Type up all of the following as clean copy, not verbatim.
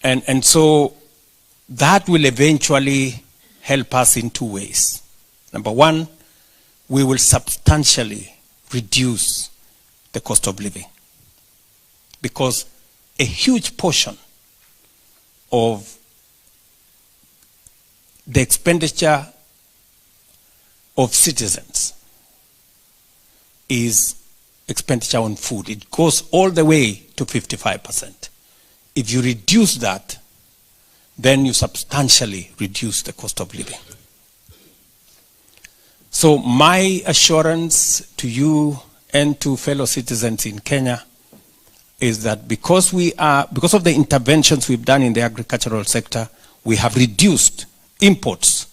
And so that will eventually help us in two ways. Number one, we will substantially reduce the cost of living, because a huge portion of the expenditure of citizens is expenditure on food. It goes all the way to 55%. If you reduce that, then you substantially reduce the cost of living. So my assurance to you and to fellow citizens in Kenya is that because of the interventions we've done in the agricultural sector, we have reduced imports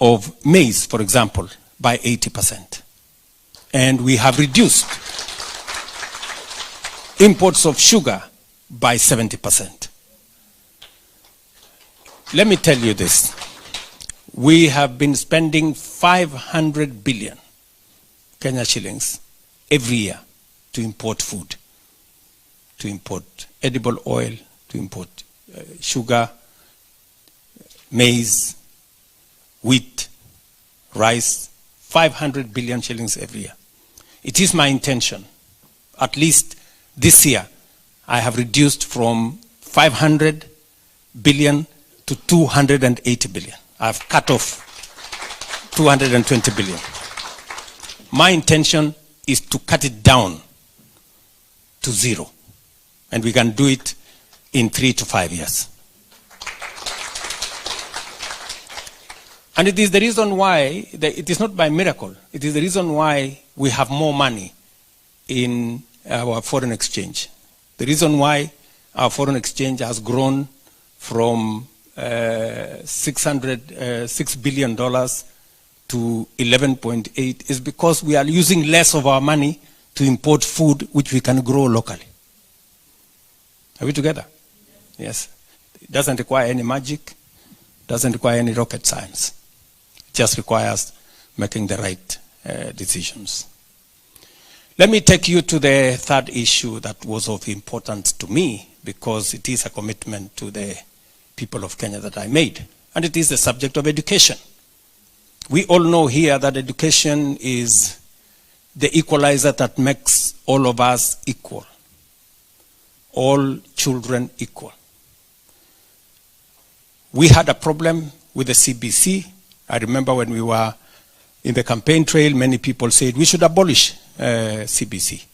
of maize, for example, by 80%. And we have reduced imports of sugar by 70%. Let me tell you this. We have been spending 500 billion Kenya shillings every year to import food, to import edible oil, to import sugar, maize, wheat, rice, 500 billion shillings every year. It is my intention, at least this year, I have reduced from 500 billion to 280 billion. I've cut off 220 billion. My intention is to cut it down to zero. And we can do it in 3 to 5 years. And it is the reason why, it is not by miracle, it is the reason why we have more money in our foreign exchange. The reason why our foreign exchange has grown from $6 billion to 11.8 is because we are using less of our money to import food which we can grow locally. Are we together? Yes. It doesn't require any magic, doesn't require any rocket science. It just requires making the right decisions. Let me take you to the third issue that was of importance to me, because it is a commitment to the people of Kenya that I made, and it is the subject of education. We all know here that education is the equalizer that makes all of us equal, all children equal. We had a problem with the CBC. I remember when we were in the campaign trail, many people said we should abolish CBC,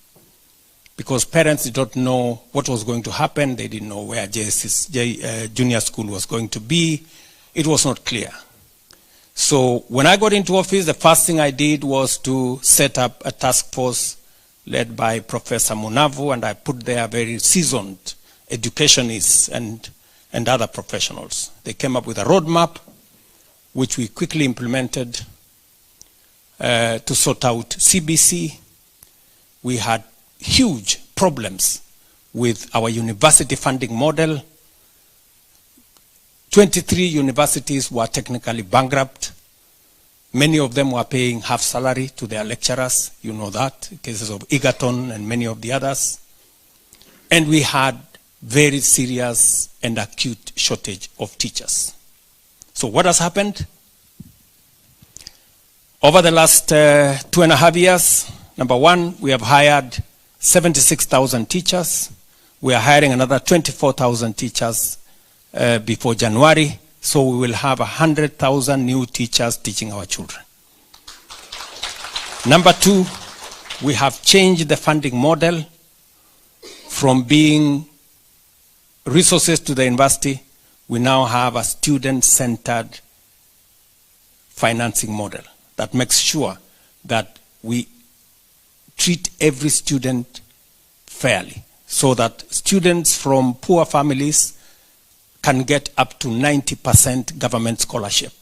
because parents did not know what was going to happen. They didn't know where junior school was going to be. It was not clear. So when I got into office, the first thing I did was to set up a task force led by Professor Munavu, and I put there very seasoned educationists and other professionals. They came up with a roadmap, which we quickly implemented to sort out CBC. We had huge problems with our university funding model. 23 universities were technically bankrupt. Many of them were paying half salary to their lecturers. You know that, cases of Egerton and many of the others. And we had very serious and acute shortage of teachers. So what has happened? Over the last 2.5 years, number one, we have hired 76,000 teachers. We are hiring another 24,000 teachers before January. So we will have 100,000 new teachers teaching our children. Number two, we have changed the funding model from being resources to the university. We now have a student-centered financing model that makes sure that we treat every student fairly, so that students from poor families can get up to 90% government scholarship,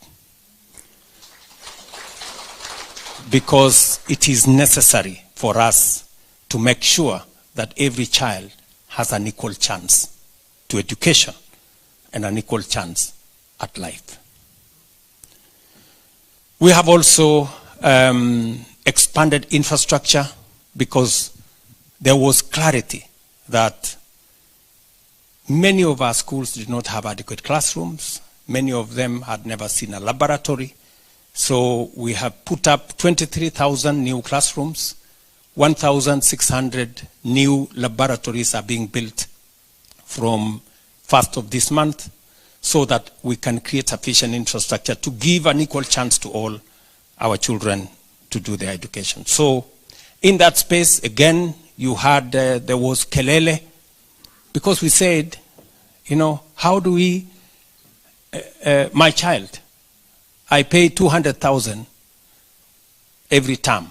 because it is necessary for us to make sure that every child has an equal chance to education and an equal chance at life. We have also expanded infrastructure, because there was clarity that Many of our schools did not have adequate classrooms. Many of them had never seen a laboratory. So we have put up 23,000 new classrooms. 1,600 new laboratories are being built from 1st of this month, so that we can create sufficient infrastructure to give an equal chance to all our children to do their education. So in that space, again, you had, there was kelele, because we said, you know, how do we, my child, I pay 200,000 every term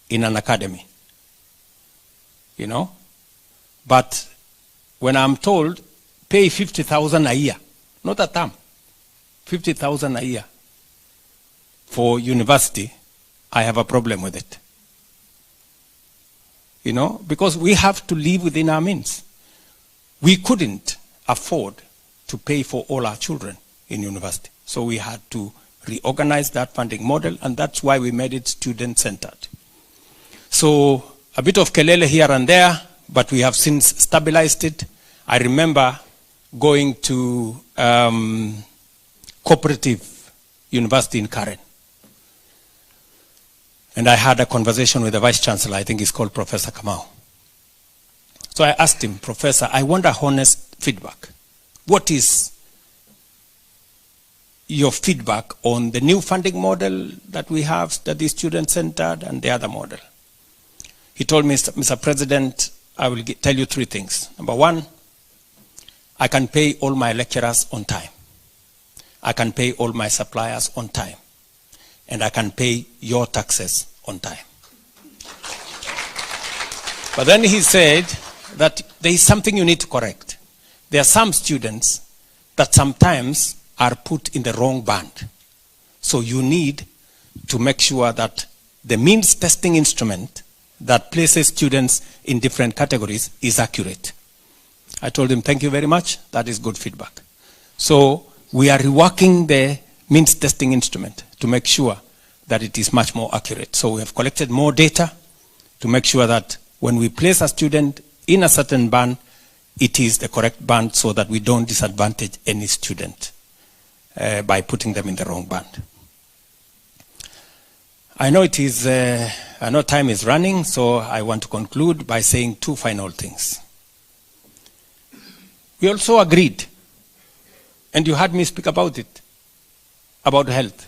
in an academy, you know, but when I'm told, pay 50,000 a year, not a term, 50,000 a year for university, I have a problem with it. You know, because we have to live within our means. We couldn't afford to pay for all our children in university. So we had to reorganize that funding model, and that's why we made it student-centered. So a bit of kelele here and there, but we have since stabilized it. I remember going to cooperative university in Karen. And I had a conversation with the vice chancellor, I think he's called Professor Kamau. So I asked him, Professor, I want a honest feedback. What is your feedback on the new funding model that we have, that is student-centered, and the other model? He told me, Mr. President, I will tell you 3 things. Number 1, I can pay all my lecturers on time. I can pay all my suppliers on time. And I can pay your taxes on time. But then he said that there is something you need to correct. There are some students that sometimes are put in the wrong band. So you need to make sure that the means testing instrument that places students in different categories is accurate. I told him, thank you very much, that is good feedback. So we are reworking the means testing instrument to make sure that it is much more accurate. So we have collected more data to make sure that when we place a student in a certain band, it is the correct band, so that we don't disadvantage any student by putting them in the wrong band. I know it is, I know time is running, so I want to conclude by saying 2 final things. We also agreed, and you heard me speak about it, about health.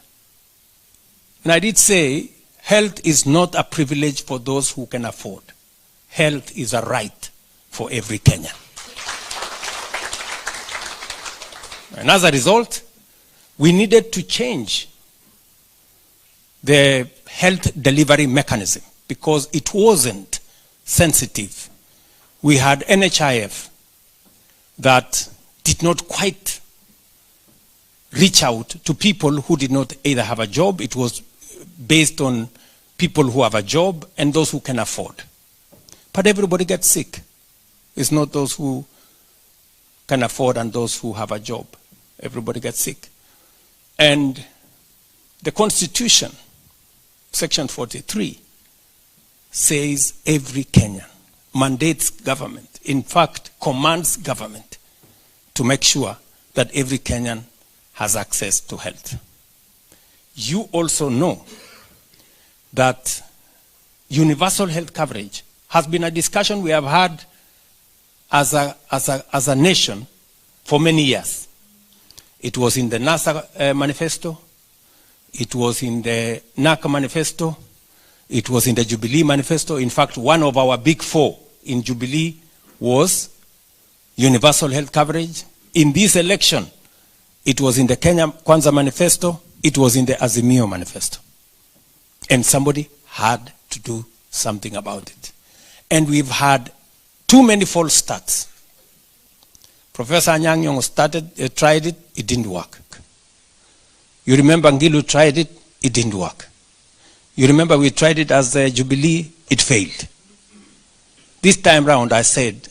And I did say, health is not a privilege for those who can afford. Health is a right for every Kenyan. And as a result, we needed to change the health delivery mechanism because it wasn't sensitive. We had NHIF that did not quite reach out to people who did not either have a job. It was based on people who have a job and those who can afford. But everybody gets sick. It's not those who can afford and those who have a job. Everybody gets sick. And the Constitution, Section 43, says every Kenyan, mandates government, in fact, commands government to make sure that every Kenyan has access to health. You also know that universal health coverage has been a discussion we have had as a nation for many years. It was in the NASA manifesto, it was in the NAC manifesto, it was in the Jubilee manifesto. In fact, one of our big 4 in Jubilee was universal health coverage. In this election, it was in the Kenya Kwanza manifesto, it was in the Azimio manifesto. And somebody had to do something about it. And we've had too many false starts. Professor Anyang' Nyong'o tried it, it didn't work. You remember Ngilu tried it, it didn't work. You remember we tried it as the Jubilee, it failed. This time round I said,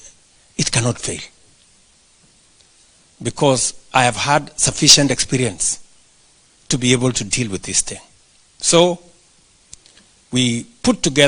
it cannot fail. Because I have had sufficient experience to be able to deal with this thing. So we put together